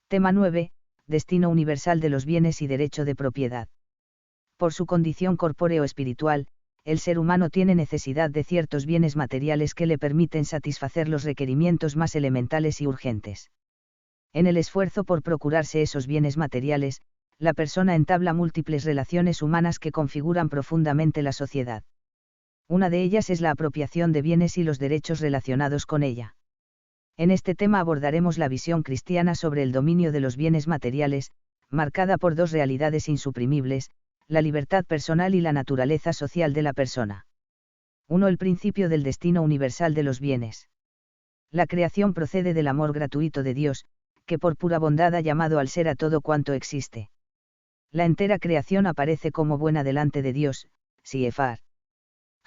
Tema 9. Destino universal de los bienes y derecho de propiedad. Por su condición corpóreo-espiritual, el ser humano tiene necesidad de ciertos bienes materiales que le permiten satisfacer los requerimientos más elementales y urgentes. En el esfuerzo por procurarse esos bienes materiales, la persona entabla múltiples relaciones humanas que configuran profundamente la sociedad. Una de ellas es la apropiación de bienes y los derechos relacionados con ella. En este tema abordaremos la visión cristiana sobre el dominio de los bienes materiales, marcada por dos realidades insuprimibles, la libertad personal y la naturaleza social de la persona. 1. El principio del destino universal de los bienes. La creación procede del amor gratuito de Dios, que por pura bondad ha llamado al ser a todo cuanto existe. La entera creación aparece como buena delante de Dios, Siefar.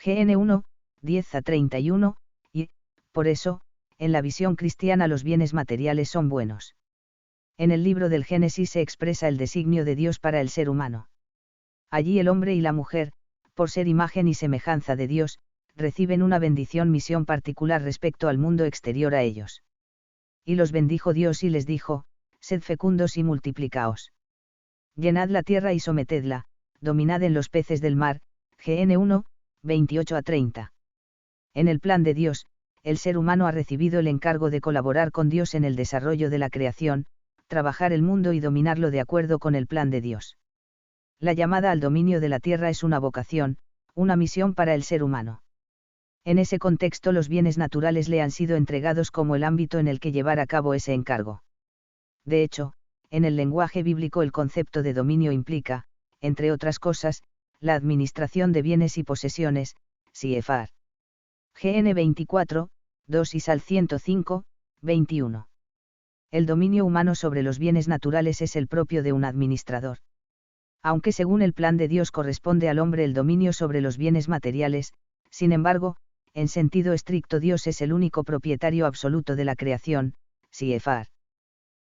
GN 1, 10-31, y, por eso, en la visión cristiana los bienes materiales son buenos. En el libro del Génesis se expresa el designio de Dios para el ser humano. Allí el hombre y la mujer, por ser imagen y semejanza de Dios, reciben una misión particular respecto al mundo exterior a ellos. Y los bendijo Dios y les dijo: sed fecundos y multiplicaos. Llenad la tierra y sometedla, dominad en los peces del mar, GN 1, 28-30. En el plan de Dios, el ser humano ha recibido el encargo de colaborar con Dios en el desarrollo de la creación, trabajar el mundo y dominarlo de acuerdo con el plan de Dios. La llamada al dominio de la tierra es una vocación, una misión para el ser humano. En ese contexto los bienes naturales le han sido entregados como el ámbito en el que llevar a cabo ese encargo. De hecho, en el lenguaje bíblico el concepto de dominio implica, entre otras cosas, la administración de bienes y posesiones, Siefar. GN 24, 2 y Sal 105, 21. El dominio humano sobre los bienes naturales es el propio de un administrador. Aunque según el plan de Dios corresponde al hombre el dominio sobre los bienes materiales, sin embargo, en sentido estricto Dios es el único propietario absoluto de la creación, Siefar.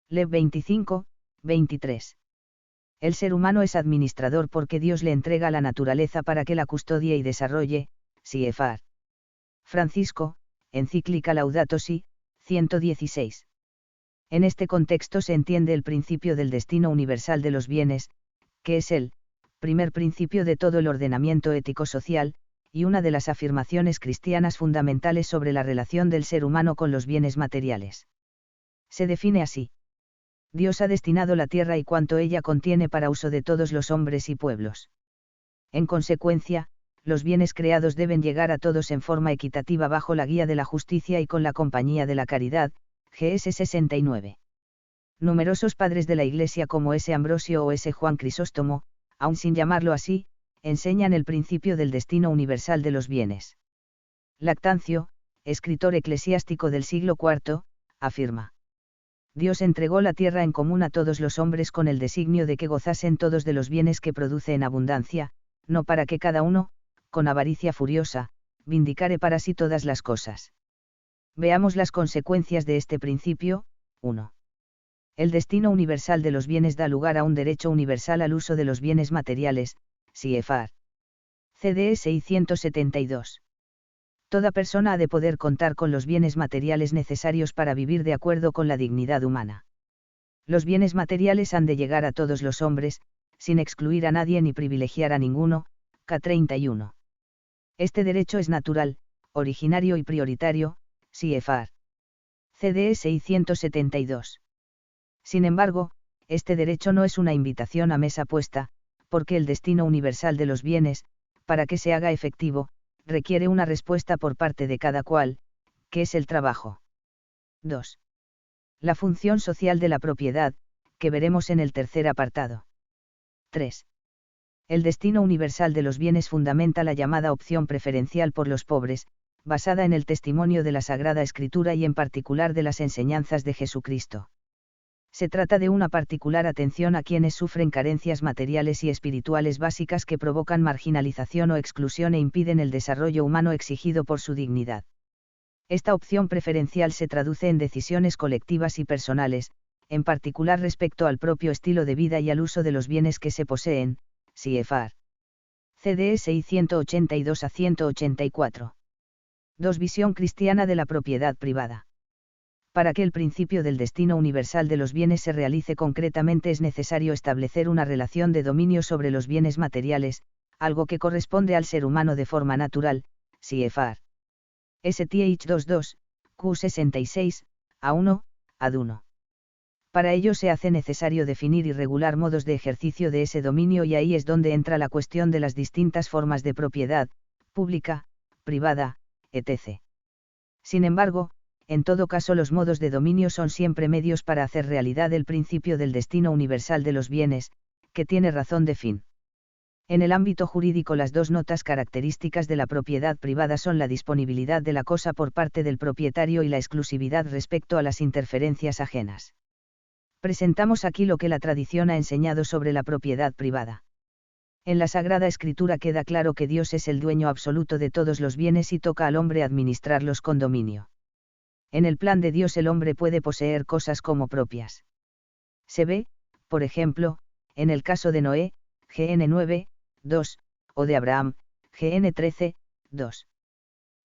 Lev 25, 23. El ser humano es administrador porque Dios le entrega la naturaleza para que la custodie y desarrolle, Siefar. Francisco, Encíclica Laudato Si, 116. En este contexto se entiende el principio del destino universal de los bienes, que es el primer principio de todo el ordenamiento ético-social, y una de las afirmaciones cristianas fundamentales sobre la relación del ser humano con los bienes materiales. Se define así: Dios ha destinado la tierra y cuanto ella contiene para uso de todos los hombres y pueblos. En consecuencia, los bienes creados deben llegar a todos en forma equitativa bajo la guía de la justicia y con la compañía de la caridad, GS 69. Numerosos padres de la Iglesia como S. Ambrosio o S. Juan Crisóstomo, aun sin llamarlo así, enseñan el principio del destino universal de los bienes. Lactancio, escritor eclesiástico del siglo IV, afirma: Dios entregó la tierra en común a todos los hombres con el designio de que gozasen todos de los bienes que produce en abundancia, no para que cada uno, con avaricia furiosa, vindicare para sí todas las cosas. Veamos las consecuencias de este principio. 1. El destino universal de los bienes da lugar a un derecho universal al uso de los bienes materiales, Siefar. CDE 672. Toda persona ha de poder contar con los bienes materiales necesarios para vivir de acuerdo con la dignidad humana. Los bienes materiales han de llegar a todos los hombres, sin excluir a nadie ni privilegiar a ninguno, K31. Este derecho es natural, originario y prioritario, Siefar. CDE 672. Sin embargo, este derecho no es una invitación a mesa puesta, porque el destino universal de los bienes, para que se haga efectivo, requiere una respuesta por parte de cada cual, que es el trabajo. 2. La función social de la propiedad, que veremos en el tercer apartado. 3. El destino universal de los bienes fundamenta la llamada opción preferencial por los pobres, basada en el testimonio de la Sagrada Escritura y en particular de las enseñanzas de Jesucristo. Se trata de una particular atención a quienes sufren carencias materiales y espirituales básicas que provocan marginalización o exclusión e impiden el desarrollo humano exigido por su dignidad. Esta opción preferencial se traduce en decisiones colectivas y personales, en particular respecto al propio estilo de vida y al uso de los bienes que se poseen, Siefar. CDE 682-184. 2. Visión cristiana de la propiedad privada. Para que el principio del destino universal de los bienes se realice concretamente es necesario establecer una relación de dominio sobre los bienes materiales, algo que corresponde al ser humano de forma natural, CFR. STH 22, Q66, A1, AD1. Para ello se hace necesario definir y regular modos de ejercicio de ese dominio, y ahí es donde entra la cuestión de las distintas formas de propiedad, pública, privada, etc. Sin embargo, en todo caso los modos de dominio son siempre medios para hacer realidad el principio del destino universal de los bienes, que tiene razón de fin. En el ámbito jurídico, las dos notas características de la propiedad privada son la disponibilidad de la cosa por parte del propietario y la exclusividad respecto a las interferencias ajenas. Presentamos aquí lo que la tradición ha enseñado sobre la propiedad privada. En la Sagrada Escritura queda claro que Dios es el dueño absoluto de todos los bienes y toca al hombre administrarlos con dominio. En el plan de Dios el hombre puede poseer cosas como propias. Se ve, por ejemplo, en el caso de Noé, GN 9, 2, o de Abraham, GN 13, 2.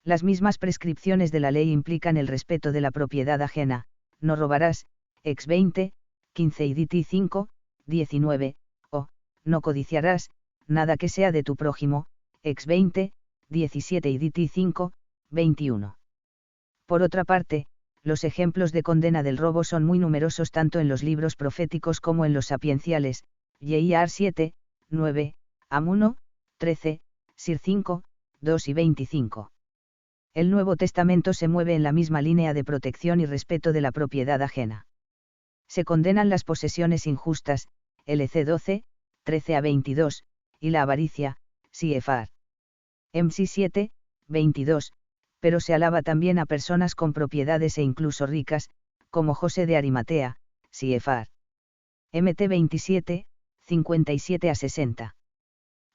Las mismas prescripciones de la ley implican el respeto de la propiedad ajena: no robarás, ex 20, 15 y DT 5, 19, o, no codiciarás, nada que sea de tu prójimo, ex 20, 17 y DT 5, 21. Por otra parte, los ejemplos de condena del robo son muy numerosos tanto en los libros proféticos como en los sapienciales, Yehíar 7, 9, Am 1, 13, Sir 5, 2 y 25. El Nuevo Testamento se mueve en la misma línea de protección y respeto de la propiedad ajena. Se condenan las posesiones injustas, LC 12, 13 a 22, y la avaricia, CFR. MC 7, 22, pero se alaba también a personas con propiedades e incluso ricas, como José de Arimatea, CFR. MT 27, 57 a 60.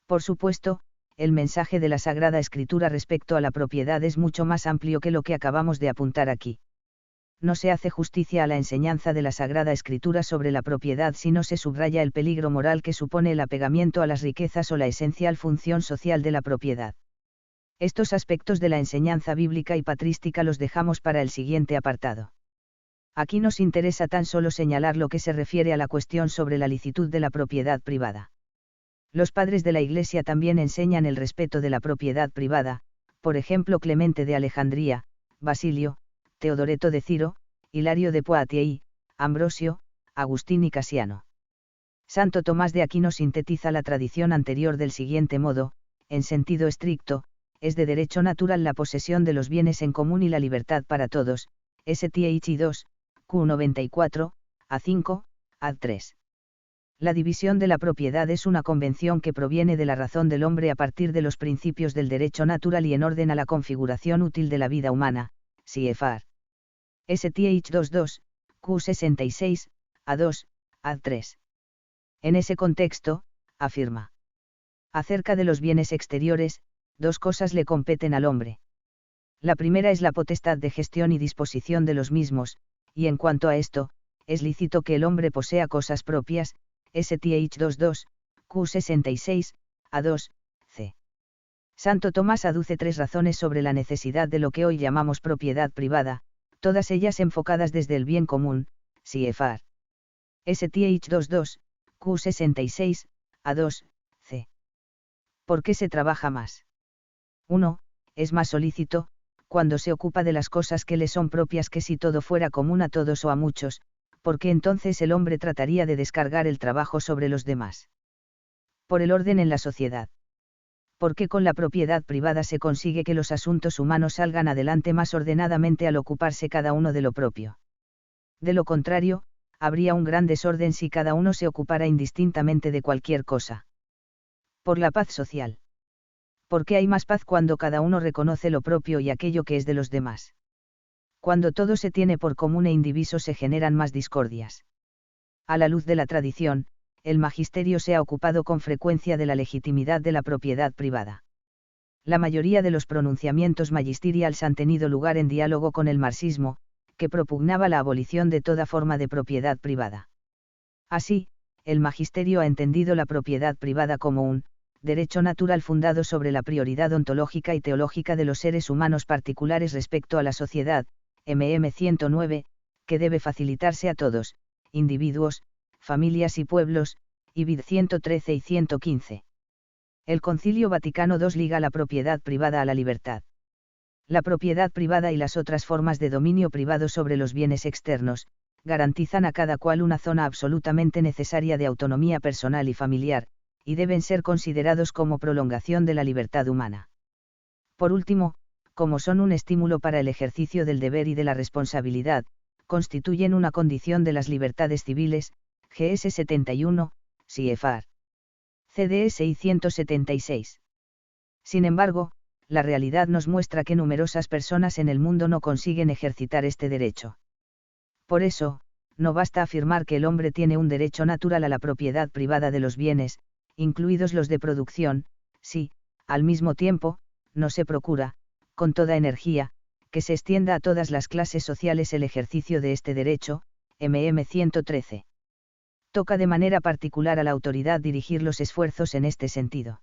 Por supuesto, el mensaje de la Sagrada Escritura respecto a la propiedad es mucho más amplio que lo que acabamos de apuntar aquí. No se hace justicia a la enseñanza de la Sagrada Escritura sobre la propiedad si no se subraya el peligro moral que supone el apegamiento a las riquezas o la esencial función social de la propiedad. Estos aspectos de la enseñanza bíblica y patrística los dejamos para el siguiente apartado. Aquí nos interesa tan solo señalar lo que se refiere a la cuestión sobre la licitud de la propiedad privada. Los padres de la Iglesia también enseñan el respeto de la propiedad privada, por ejemplo Clemente de Alejandría, Basilio, Teodoreto de Ciro, Hilario de Poitiers, Ambrosio, Agustín y Casiano. Santo Tomás de Aquino sintetiza la tradición anterior del siguiente modo: en sentido estricto, es de derecho natural la posesión de los bienes en común y la libertad para todos, STH 2, Q94, A5, Ad3. La división de la propiedad es una convención que proviene de la razón del hombre a partir de los principios del derecho natural y en orden a la configuración útil de la vida humana, CFR. STH 22, Q66, A2, Ad3. En ese contexto, afirma. Acerca de los bienes exteriores, dos cosas le competen al hombre. La primera es la potestad de gestión y disposición de los mismos, y en cuanto a esto, es lícito que el hombre posea cosas propias, STH 22, Q66, A2, C. Santo Tomás aduce tres razones sobre la necesidad de lo que hoy llamamos propiedad privada, todas ellas enfocadas desde el bien común, CFR. STH 22, Q66, A2, C. ¿Por qué se trabaja más? 1. Es más solícito, cuando se ocupa de las cosas que le son propias, que si todo fuera común a todos o a muchos, porque entonces el hombre trataría de descargar el trabajo sobre los demás. Por el orden en la sociedad. Porque con la propiedad privada se consigue que los asuntos humanos salgan adelante más ordenadamente al ocuparse cada uno de lo propio. De lo contrario, habría un gran desorden si cada uno se ocupara indistintamente de cualquier cosa. Por la paz social. Porque hay más paz cuando cada uno reconoce lo propio y aquello que es de los demás. Cuando todo se tiene por común e indiviso se generan más discordias. A la luz de la tradición, el magisterio se ha ocupado con frecuencia de la legitimidad de la propiedad privada. La mayoría de los pronunciamientos magisteriales han tenido lugar en diálogo con el marxismo, que propugnaba la abolición de toda forma de propiedad privada. Así, el magisterio ha entendido la propiedad privada como un derecho natural fundado sobre la prioridad ontológica y teológica de los seres humanos particulares respecto a la sociedad, MM 109, que debe facilitarse a todos, individuos, familias y pueblos, Ibid 113 y 115. El Concilio Vaticano II liga la propiedad privada a la libertad. La propiedad privada y las otras formas de dominio privado sobre los bienes externos, garantizan a cada cual una zona absolutamente necesaria de autonomía personal y familiar, y deben ser considerados como prolongación de la libertad humana. Por último, como son un estímulo para el ejercicio del deber y de la responsabilidad, constituyen una condición de las libertades civiles, GS 71, CFR. CDSI 176. Sin embargo, la realidad nos muestra que numerosas personas en el mundo no consiguen ejercitar este derecho. Por eso, no basta afirmar que el hombre tiene un derecho natural a la propiedad privada de los bienes, incluidos los de producción, si, al mismo tiempo, no se procura, con toda energía, que se extienda a todas las clases sociales el ejercicio de este derecho, MM 113. Toca de manera particular a la autoridad dirigir los esfuerzos en este sentido.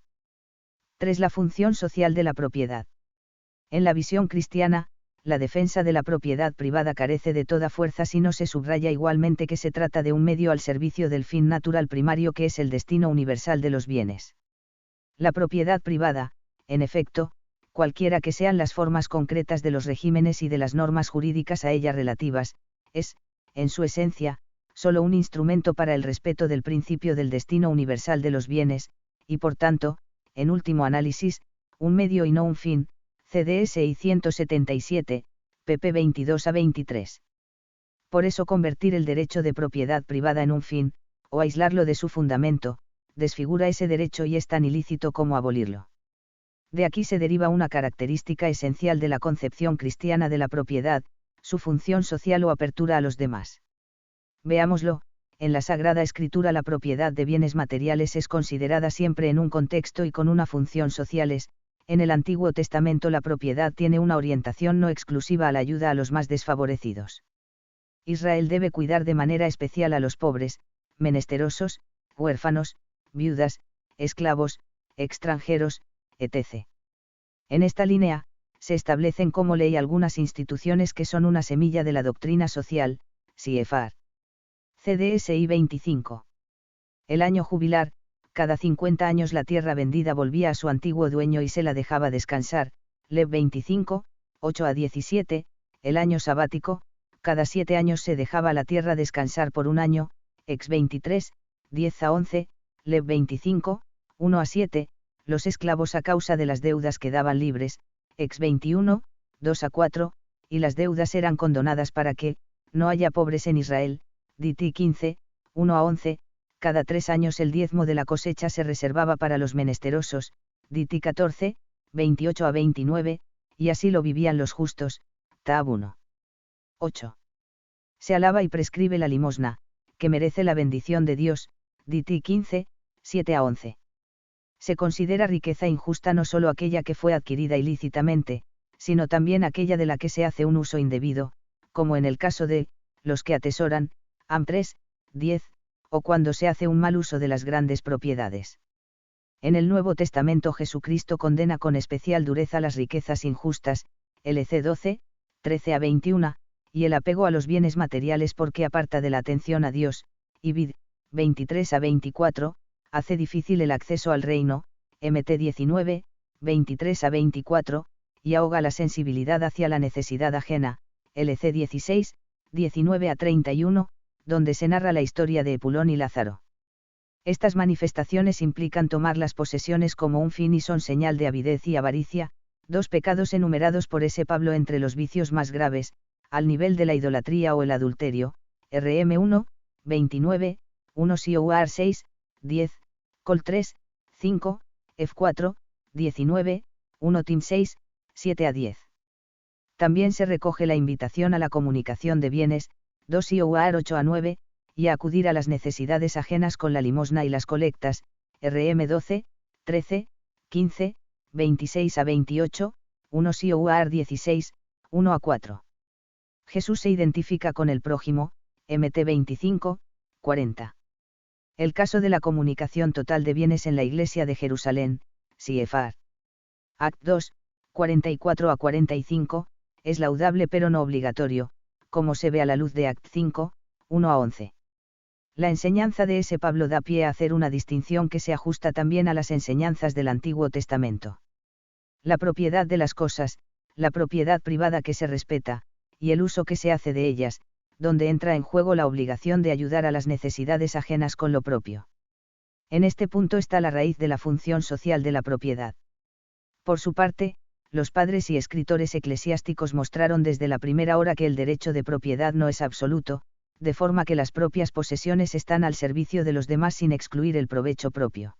3. La función social de la propiedad. En la visión cristiana, la defensa de la propiedad privada carece de toda fuerza si no se subraya igualmente que se trata de un medio al servicio del fin natural primario que es el destino universal de los bienes. La propiedad privada, en efecto, cualquiera que sean las formas concretas de los regímenes y de las normas jurídicas a ella relativas, es, en su esencia, solo un instrumento para el respeto del principio del destino universal de los bienes, y por tanto, en último análisis, un medio y no un fin, CDSI 177, pp 22 a 23. Por eso convertir el derecho de propiedad privada en un fin, o aislarlo de su fundamento, desfigura ese derecho y es tan ilícito como abolirlo. De aquí se deriva una característica esencial de la concepción cristiana de la propiedad, su función social o apertura a los demás. Veámoslo, en la Sagrada Escritura la propiedad de bienes materiales es considerada siempre en un contexto y con una función sociales. En el Antiguo Testamento la propiedad tiene una orientación no exclusiva a la ayuda a los más desfavorecidos. Israel debe cuidar de manera especial a los pobres, menesterosos, huérfanos, viudas, esclavos, extranjeros, etc. En esta línea, se establecen como ley algunas instituciones que son una semilla de la doctrina social, CFR. CDSI 25. El año jubilar, cada 50 años la tierra vendida volvía a su antiguo dueño y se la dejaba descansar, Lev 25, 8 a 17, el año sabático, cada 7 años se dejaba la tierra descansar por un año, Ex 23, 10 a 11, Lev 25, 1 a 7, los esclavos a causa de las deudas quedaban libres, Ex 21, 2 a 4, y las deudas eran condonadas para que, no haya pobres en Israel, DT 15, 1 a 11, cada 3 años el diezmo de la cosecha se reservaba para los menesterosos, DT 14, 28 a 29, y así lo vivían los justos, Tab 1. 8. Se alaba y prescribe la limosna, que merece la bendición de Dios, DT 15, 7 a 11. Se considera riqueza injusta no solo aquella que fue adquirida ilícitamente, sino también aquella de la que se hace un uso indebido, como en el caso de, los que atesoran, Am 3, 10, o cuando se hace un mal uso de las grandes propiedades. En el Nuevo Testamento Jesucristo condena con especial dureza las riquezas injustas, LC 12, 13 a 21, y el apego a los bienes materiales porque aparta de la atención a Dios, Ibid, 23 a 24, hace difícil el acceso al reino, MT 19, 23 a 24, y ahoga la sensibilidad hacia la necesidad ajena, LC 16, 19 a 31, donde se narra la historia de Epulón y Lázaro. Estas manifestaciones implican tomar las posesiones como un fin y son señal de avidez y avaricia, dos pecados enumerados por ese Pablo entre los vicios más graves, al nivel de la idolatría o el adulterio, RM 1, 29, 1 COR 6, 10, Col 3, 5, F4, 19, 1 Tim 6, 7 a 10. También se recoge la invitación a la comunicación de bienes, 2 COR 8 a 9, y a acudir a las necesidades ajenas con la limosna y las colectas, RM 12, 13, 15, 26 a 28, 1 COR 16, 1 a 4. Jesús se identifica con el prójimo, MT 25, 40. El caso de la comunicación total de bienes en la Iglesia de Jerusalén, CFR. Act 2, 44 a 45, es laudable pero no obligatorio, como se ve a la luz de Act 5, 1-11. La enseñanza de ese Pablo da pie a hacer una distinción que se ajusta también a las enseñanzas del Antiguo Testamento. La propiedad de las cosas, la propiedad privada que se respeta, y el uso que se hace de ellas, donde entra en juego la obligación de ayudar a las necesidades ajenas con lo propio. En este punto está la raíz de la función social de la propiedad. Por su parte, los padres y escritores eclesiásticos mostraron desde la primera hora que el derecho de propiedad no es absoluto, de forma que las propias posesiones están al servicio de los demás sin excluir el provecho propio.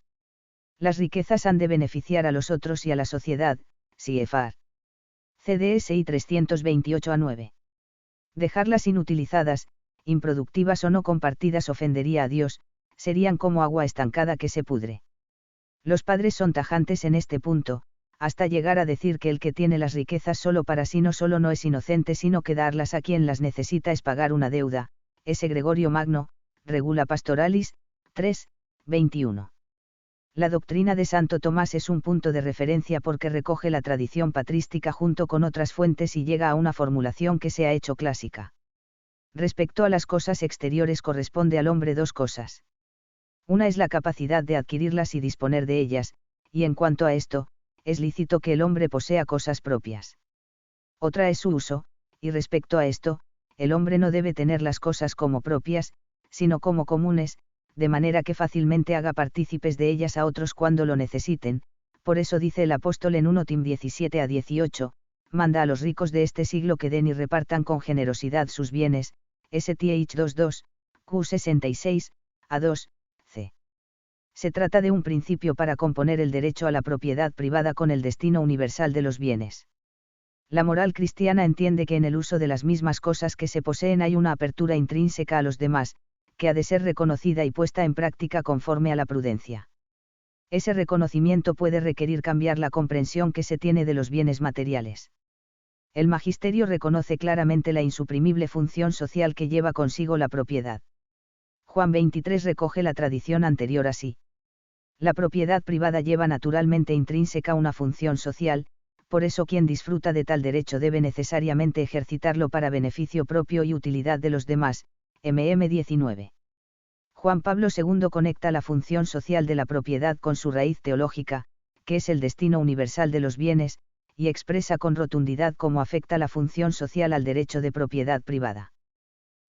Las riquezas han de beneficiar a los otros y a la sociedad, CFR. CDSI 328-9. Dejarlas inutilizadas, improductivas o no compartidas ofendería a Dios, serían como agua estancada que se pudre. Los padres son tajantes en este punto, hasta llegar a decir que el que tiene las riquezas solo para sí no solo no es inocente sino que darlas a quien las necesita es pagar una deuda. S. Gregorio Magno, Regula Pastoralis, 3, 21. La doctrina de Santo Tomás es un punto de referencia porque recoge la tradición patrística junto con otras fuentes y llega a una formulación que se ha hecho clásica. Respecto a las cosas exteriores corresponde al hombre dos cosas. Una es la capacidad de adquirirlas y disponer de ellas, y en cuanto a esto, es lícito que el hombre posea cosas propias. Otra es su uso, y respecto a esto, el hombre no debe tener las cosas como propias, sino como comunes, de manera que fácilmente haga partícipes de ellas a otros cuando lo necesiten. Por eso dice el apóstol en 1 Tim 17-18, manda a los ricos de este siglo que den y repartan con generosidad sus bienes, STH 22, Q66, A2, C. Se trata de un principio para componer el derecho a la propiedad privada con el destino universal de los bienes. La moral cristiana entiende que en el uso de las mismas cosas que se poseen hay una apertura intrínseca a los demás, que ha de ser reconocida y puesta en práctica conforme a la prudencia. Ese reconocimiento puede requerir cambiar la comprensión que se tiene de los bienes materiales. El magisterio reconoce claramente la insuprimible función social que lleva consigo la propiedad. Juan 23 recoge la tradición anterior así. La propiedad privada lleva naturalmente intrínseca una función social, por eso quien disfruta de tal derecho debe necesariamente ejercitarlo para beneficio propio y utilidad de los demás. MM 19. Juan Pablo II conecta la función social de la propiedad con su raíz teológica, que es el destino universal de los bienes, y expresa con rotundidad cómo afecta la función social al derecho de propiedad privada.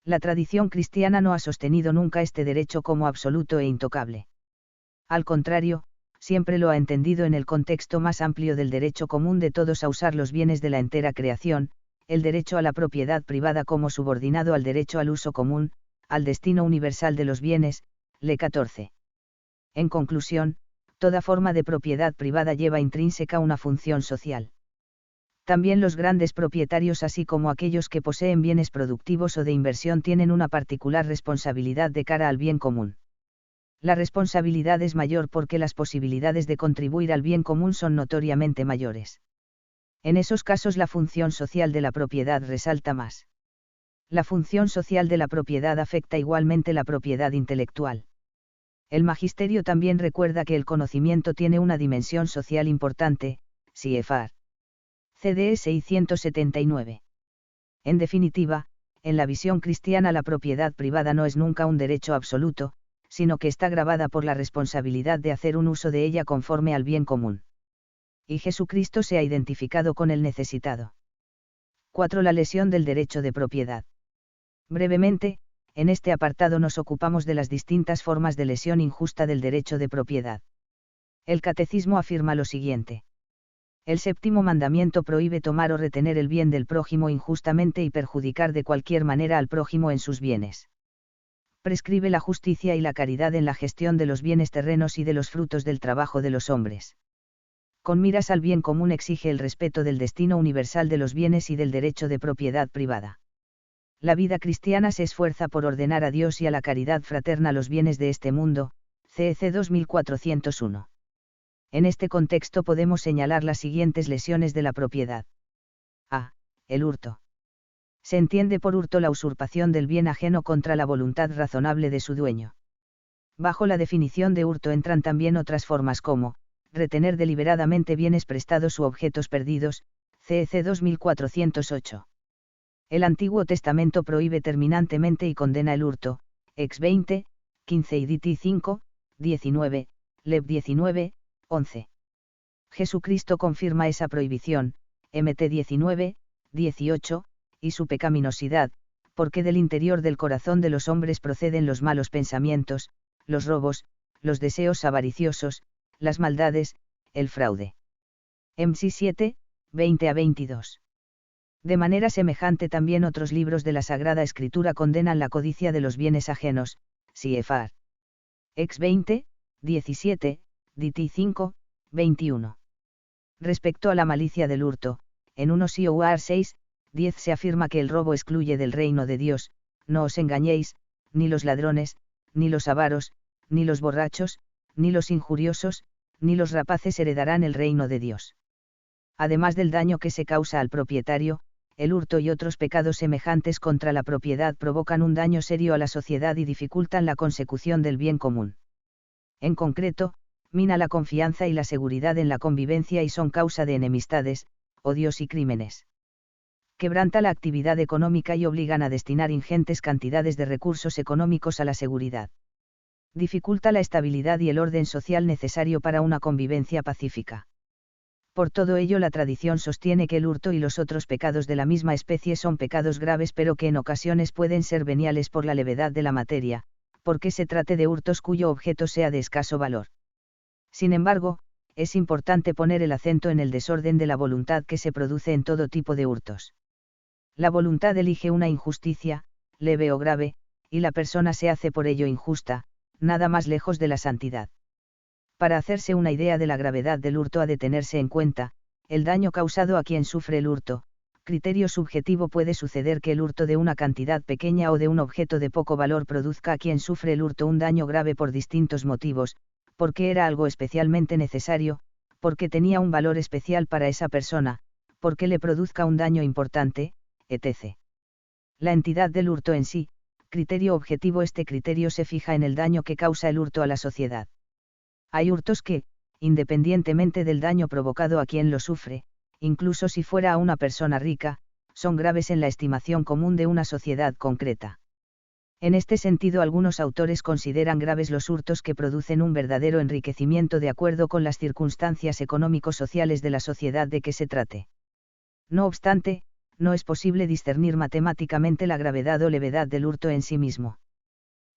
La tradición cristiana no ha sostenido nunca este derecho como absoluto e intocable. Al contrario, siempre lo ha entendido en el contexto más amplio del derecho común de todos a usar los bienes de la entera creación, el derecho a la propiedad privada como subordinado al derecho al uso común, al destino universal de los bienes, L. 14. En conclusión, toda forma de propiedad privada lleva intrínseca una función social. También los grandes propietarios así como aquellos que poseen bienes productivos o de inversión tienen una particular responsabilidad de cara al bien común. La responsabilidad es mayor porque las posibilidades de contribuir al bien común son notoriamente mayores. En esos casos la función social de la propiedad resalta más. La función social de la propiedad afecta igualmente la propiedad intelectual. El magisterio también recuerda que el conocimiento tiene una dimensión social importante, CFR. CDS 679. En definitiva, en la visión cristiana la propiedad privada no es nunca un derecho absoluto, sino que está gravada por la responsabilidad de hacer un uso de ella conforme al bien común. Y Jesucristo se ha identificado con el necesitado. 4. La lesión del derecho de propiedad. Brevemente, en este apartado nos ocupamos de las distintas formas de lesión injusta del derecho de propiedad. El Catecismo afirma lo siguiente. El séptimo mandamiento prohíbe tomar o retener el bien del prójimo injustamente y perjudicar de cualquier manera al prójimo en sus bienes. Prescribe la justicia y la caridad en la gestión de los bienes terrenos y de los frutos del trabajo de los hombres. Con miras al bien común exige el respeto del destino universal de los bienes y del derecho de propiedad privada. La vida cristiana se esfuerza por ordenar a Dios y a la caridad fraterna los bienes de este mundo, CEC 2401. En este contexto podemos señalar las siguientes lesiones de la propiedad. A. El hurto. Se entiende por hurto la usurpación del bien ajeno contra la voluntad razonable de su dueño. Bajo la definición de hurto entran también otras formas como, retener deliberadamente bienes prestados u objetos perdidos, CEC 2408. El Antiguo Testamento prohíbe terminantemente y condena el hurto, Ex 20, 15 y Dit 5, 19, Lev 19, 11. Jesucristo confirma esa prohibición, Mt 19, 18, y su pecaminosidad, porque del interior del corazón de los hombres proceden los malos pensamientos, los robos, los deseos avariciosos, las maldades, el fraude. Ms 7, 20 a 22. De manera semejante también otros libros de la Sagrada Escritura condenan la codicia de los bienes ajenos, Siefar. Ex 20, 17, Dit 5, 21. Respecto a la malicia del hurto, en 1 Sioar 6, 10 se afirma que el robo excluye del reino de Dios, no os engañéis, ni los ladrones, ni los avaros, ni los borrachos, ni los injuriosos, ni los rapaces heredarán el reino de Dios. Además del daño que se causa al propietario, el hurto y otros pecados semejantes contra la propiedad provocan un daño serio a la sociedad y dificultan la consecución del bien común. En concreto, mina la confianza y la seguridad en la convivencia y son causa de enemistades, odios y crímenes. Quebranta la actividad económica y obligan a destinar ingentes cantidades de recursos económicos a la seguridad. Dificulta la estabilidad y el orden social necesario para una convivencia pacífica. Por todo ello, la tradición sostiene que el hurto y los otros pecados de la misma especie son pecados graves, pero que en ocasiones pueden ser veniales por la levedad de la materia, porque se trate de hurtos cuyo objeto sea de escaso valor. Sin embargo, es importante poner el acento en el desorden de la voluntad que se produce en todo tipo de hurtos. La voluntad elige una injusticia, leve o grave, y la persona se hace por ello injusta, nada más lejos de la santidad. Para hacerse una idea de la gravedad del hurto ha de tenerse en cuenta, el daño causado a quien sufre el hurto. Criterio subjetivo: puede suceder que el hurto de una cantidad pequeña o de un objeto de poco valor produzca a quien sufre el hurto un daño grave por distintos motivos, porque era algo especialmente necesario, porque tenía un valor especial para esa persona, porque le produzca un daño importante, etc. La entidad del hurto en sí, criterio objetivo: este criterio se fija en el daño que causa el hurto a la sociedad. Hay hurtos que, independientemente del daño provocado a quien lo sufre, incluso si fuera a una persona rica, son graves en la estimación común de una sociedad concreta. En este sentido, algunos autores consideran graves los hurtos que producen un verdadero enriquecimiento de acuerdo con las circunstancias económico-sociales de la sociedad de que se trate. No obstante, no es posible discernir matemáticamente la gravedad o levedad del hurto en sí mismo.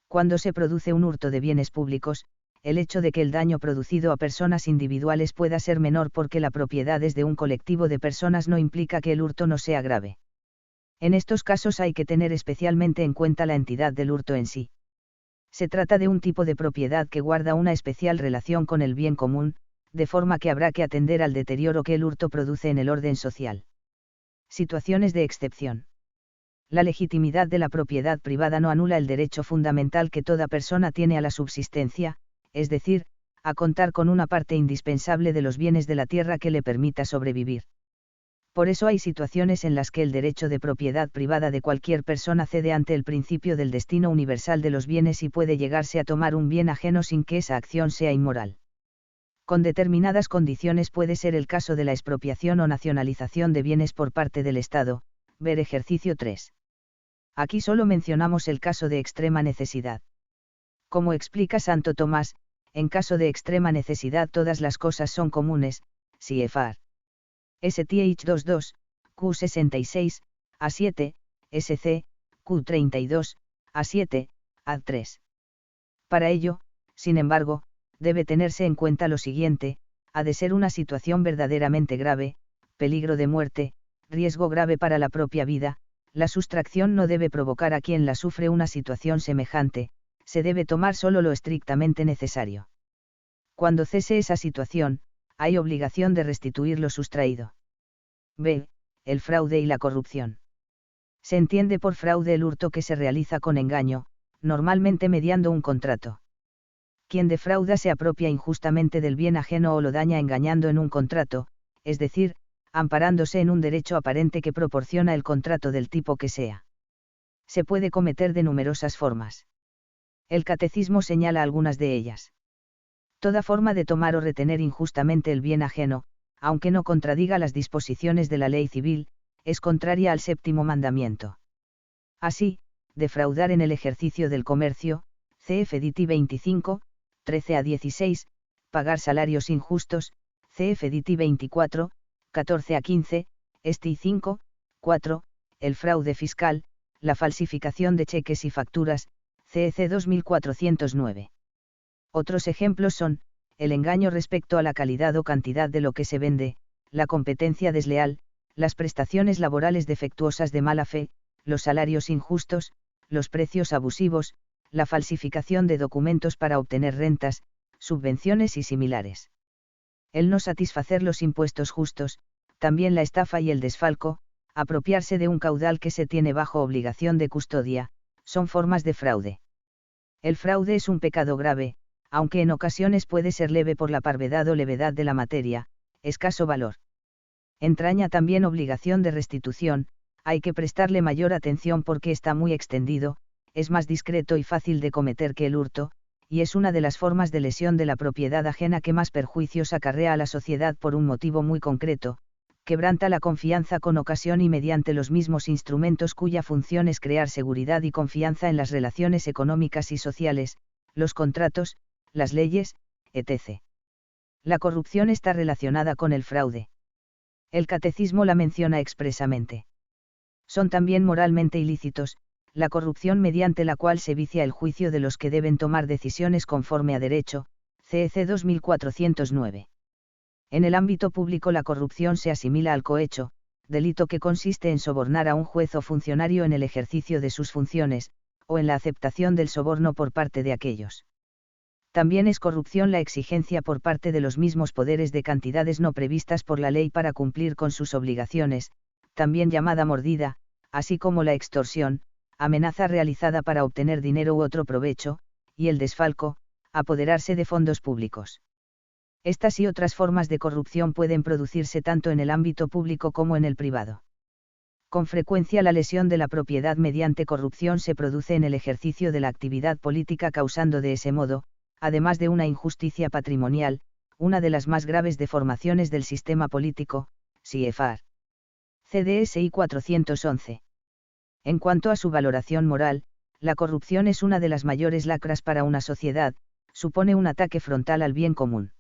Cuando se produce un hurto de bienes públicos, el hecho de que el daño producido a personas individuales pueda ser menor porque la propiedad es de un colectivo de personas no implica que el hurto no sea grave. En estos casos hay que tener especialmente en cuenta la entidad del hurto en sí. Se trata de un tipo de propiedad que guarda una especial relación con el bien común, de forma que habrá que atender al deterioro que el hurto produce en el orden social. Situaciones de excepción. La legitimidad de la propiedad privada no anula el derecho fundamental que toda persona tiene a la subsistencia, es decir, a contar con una parte indispensable de los bienes de la tierra que le permita sobrevivir. Por eso hay situaciones en las que el derecho de propiedad privada de cualquier persona cede ante el principio del destino universal de los bienes y puede llegarse a tomar un bien ajeno sin que esa acción sea inmoral. Con determinadas condiciones puede ser el caso de la expropiación o nacionalización de bienes por parte del Estado, ver ejercicio 3. Aquí solo mencionamos el caso de extrema necesidad. Como explica Santo Tomás, en caso de extrema necesidad todas las cosas son comunes, Siefar. STH 22, Q66, A7, SC, Q32, A7, A3. Para ello, sin embargo, debe tenerse en cuenta lo siguiente: ha de ser una situación verdaderamente grave, peligro de muerte, riesgo grave para la propia vida. La sustracción no debe provocar a quien la sufre una situación semejante, se debe tomar solo lo estrictamente necesario. Cuando cese esa situación, hay obligación de restituir lo sustraído. B. El fraude y la corrupción. Se entiende por fraude el hurto que se realiza con engaño, normalmente mediando un contrato. Quien defrauda se apropia injustamente del bien ajeno o lo daña engañando en un contrato, es decir, amparándose en un derecho aparente que proporciona el contrato del tipo que sea. Se puede cometer de numerosas formas. El Catecismo señala algunas de ellas. Toda forma de tomar o retener injustamente el bien ajeno, aunque no contradiga las disposiciones de la ley civil, es contraria al séptimo mandamiento. Así, defraudar en el ejercicio del comercio, cf. Diti 25, 13-16, pagar salarios injustos, cf. Diti 24, 14-15, Esti 5, 4, el fraude fiscal, la falsificación de cheques y facturas, CEC 2409. Otros ejemplos son, el engaño respecto a la calidad o cantidad de lo que se vende, la competencia desleal, las prestaciones laborales defectuosas de mala fe, los salarios injustos, los precios abusivos, la falsificación de documentos para obtener rentas, subvenciones y similares. El no satisfacer los impuestos justos, también la estafa y el desfalco, apropiarse de un caudal que se tiene bajo obligación de custodia, son formas de fraude. El fraude es un pecado grave, aunque en ocasiones puede ser leve por la parvedad o levedad de la materia, escaso valor. Entraña también obligación de restitución, hay que prestarle mayor atención porque está muy extendido, es más discreto y fácil de cometer que el hurto, y es una de las formas de lesión de la propiedad ajena que más perjuicios acarrea a la sociedad por un motivo muy concreto, quebranta la confianza con ocasión y mediante los mismos instrumentos cuya función es crear seguridad y confianza en las relaciones económicas y sociales, los contratos, las leyes, etc. La corrupción está relacionada con el fraude. El catecismo la menciona expresamente. Son también moralmente ilícitos, la corrupción mediante la cual se vicia el juicio de los que deben tomar decisiones conforme a derecho, CEC 2409. En el ámbito público la corrupción se asimila al cohecho, delito que consiste en sobornar a un juez o funcionario en el ejercicio de sus funciones, o en la aceptación del soborno por parte de aquellos. También es corrupción la exigencia por parte de los mismos poderes de cantidades no previstas por la ley para cumplir con sus obligaciones, también llamada mordida, así como la extorsión, amenaza realizada para obtener dinero u otro provecho, y el desfalco, apoderarse de fondos públicos. Estas y otras formas de corrupción pueden producirse tanto en el ámbito público como en el privado. Con frecuencia la lesión de la propiedad mediante corrupción se produce en el ejercicio de la actividad política causando de ese modo, además de una injusticia patrimonial, una de las más graves deformaciones del sistema político, CIEFAR. CDSI 411. En cuanto a su valoración moral, la corrupción es una de las mayores lacras para una sociedad, supone un ataque frontal al bien común.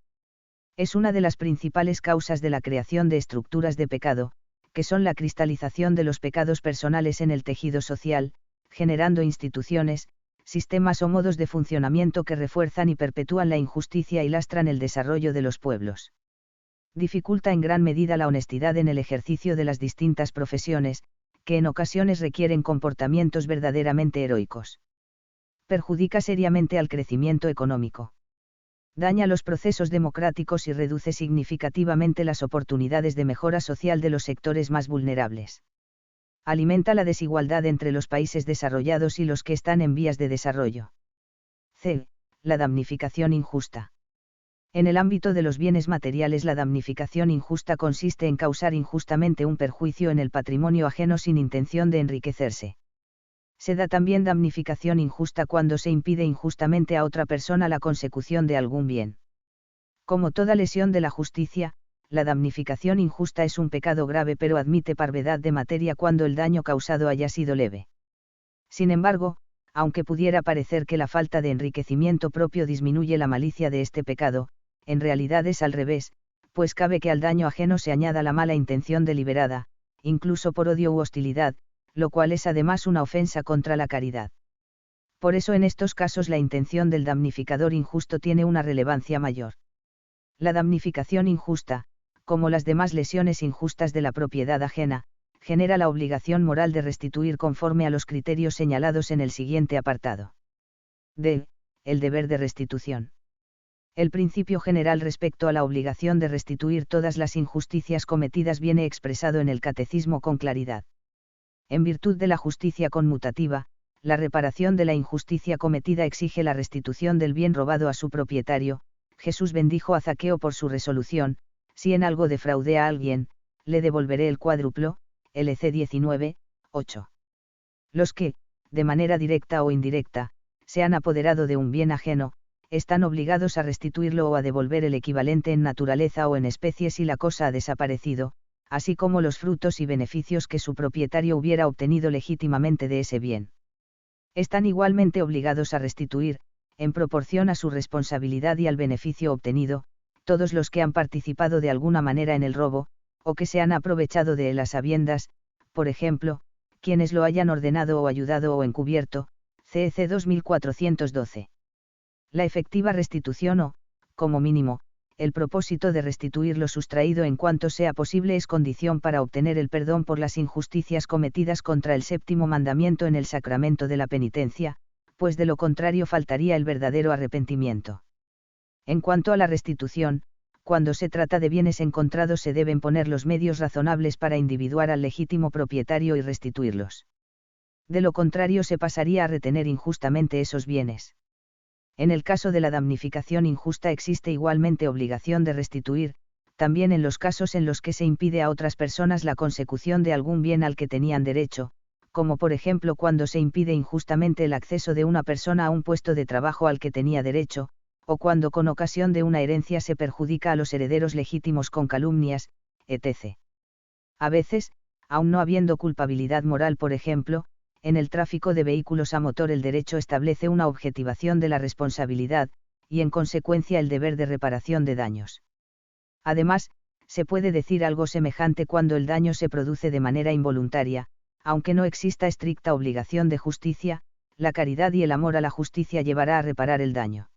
Es una de las principales causas de la creación de estructuras de pecado, que son la cristalización de los pecados personales en el tejido social, generando instituciones, sistemas o modos de funcionamiento que refuerzan y perpetúan la injusticia y lastran el desarrollo de los pueblos. Dificulta en gran medida la honestidad en el ejercicio de las distintas profesiones, que en ocasiones requieren comportamientos verdaderamente heroicos. Perjudica seriamente al crecimiento económico. Daña los procesos democráticos y reduce significativamente las oportunidades de mejora social de los sectores más vulnerables. Alimenta la desigualdad entre los países desarrollados y los que están en vías de desarrollo. C. La damnificación injusta. En el ámbito de los bienes materiales, la damnificación injusta consiste en causar injustamente un perjuicio en el patrimonio ajeno sin intención de enriquecerse. Se da también damnificación injusta cuando se impide injustamente a otra persona la consecución de algún bien. Como toda lesión de la justicia, la damnificación injusta es un pecado grave pero admite parvedad de materia cuando el daño causado haya sido leve. Sin embargo, aunque pudiera parecer que la falta de enriquecimiento propio disminuye la malicia de este pecado, en realidad es al revés, pues cabe que al daño ajeno se añada la mala intención deliberada, incluso por odio u hostilidad, lo cual es además una ofensa contra la caridad. Por eso en estos casos la intención del damnificador injusto tiene una relevancia mayor. La damnificación injusta, como las demás lesiones injustas de la propiedad ajena, genera la obligación moral de restituir conforme a los criterios señalados en el siguiente apartado. D. El deber de restitución. El principio general respecto a la obligación de restituir todas las injusticias cometidas viene expresado en el Catecismo con claridad. En virtud de la justicia conmutativa, la reparación de la injusticia cometida exige la restitución del bien robado a su propietario. Jesús bendijo a Zaqueo por su resolución: si en algo defraudé a alguien, le devolveré el cuádruplo. LC 19, 8. Los que, de manera directa o indirecta, se han apoderado de un bien ajeno, están obligados a restituirlo o a devolver el equivalente en naturaleza o en especie si la cosa ha desaparecido, así como los frutos y beneficios que su propietario hubiera obtenido legítimamente de ese bien. Están igualmente obligados a restituir, en proporción a su responsabilidad y al beneficio obtenido, todos los que han participado de alguna manera en el robo, o que se han aprovechado de él a sabiendas, por ejemplo, quienes lo hayan ordenado o ayudado o encubierto, CEC 2412. La efectiva restitución o, como mínimo, el propósito de restituir lo sustraído en cuanto sea posible es condición para obtener el perdón por las injusticias cometidas contra el séptimo mandamiento en el sacramento de la penitencia, pues de lo contrario faltaría el verdadero arrepentimiento. En cuanto a la restitución, cuando se trata de bienes encontrados se deben poner los medios razonables para individuar al legítimo propietario y restituirlos. De lo contrario se pasaría a retener injustamente esos bienes. En el caso de la damnificación injusta existe igualmente obligación de restituir, también en los casos en los que se impide a otras personas la consecución de algún bien al que tenían derecho, como por ejemplo cuando se impide injustamente el acceso de una persona a un puesto de trabajo al que tenía derecho, o cuando con ocasión de una herencia se perjudica a los herederos legítimos con calumnias, etc. A veces, aun no habiendo culpabilidad moral, por ejemplo, en el tráfico de vehículos a motor el derecho establece una objetivación de la responsabilidad, y en consecuencia el deber de reparación de daños. Además, se puede decir algo semejante cuando el daño se produce de manera involuntaria, aunque no exista estricta obligación de justicia, la caridad y el amor a la justicia llevará a reparar el daño.